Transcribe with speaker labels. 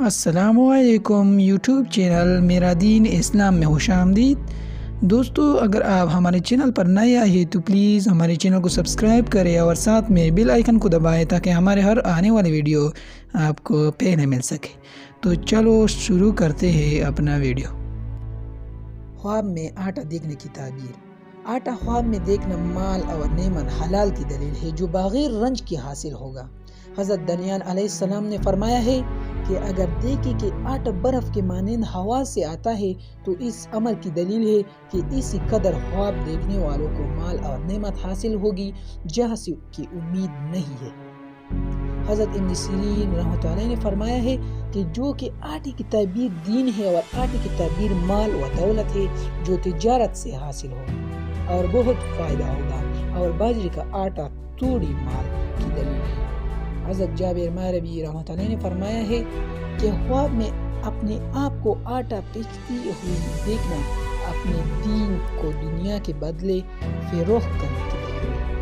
Speaker 1: السلام علیکم YouTube channel میرا دین اسلام میں خوش آمدید دوستو، اگر آپ ہمارے چینل پر نئے آئے ہیں تو پلیز ہمارے چینل کو سبسکرائب کریں اور ساتھ میں بیل آئیکن کو دبائیں تاکہ ہمارے ہر آنے والی ویڈیو آپ کو پہلے مل سکے۔ تو چلو شروع کرتے ہیں اپنا ویڈیو۔ خواب میں آٹا دیکھنے کی تعبیر۔ آٹا خواب میں دیکھنا مال اور نعمت حلال کی دلیل ہے جو بغیر رنج کے حاصل ہوگا۔ حضرت دانیال علیہ السلام نے فرمایا ہے کہ اگر دیکھیں کہ آٹا برف کے مانند ہوا سے آتا ہے تو اس عمل کی دلیل ہے کہ اسی قدر خواب دیکھنے والوں کو مال اور نعمت حاصل ہوگی جہاں سے کی امید نہیں ہے۔ حضرت ابن سیرین رحمۃ اللہ علیہ نے فرمایا ہے کہ جو کہ آٹے کی تعبیر دین ہے اور آٹے کی تعبیر مال و دولت ہے جو تجارت سے حاصل ہو اور بہت فائدہ ہوگا، اور باجرے کا آٹا توڑی مال کی دلیل ہے۔ حضرت جابر ماربی رحمۃ اللہ نے فرمایا ہے کہ خواب میں اپنے آپ کو آٹا پیچتی ہوئی دیکھنا اپنے دین کو دنیا کے بدلے فروخت کرنے کی دلیل ہے۔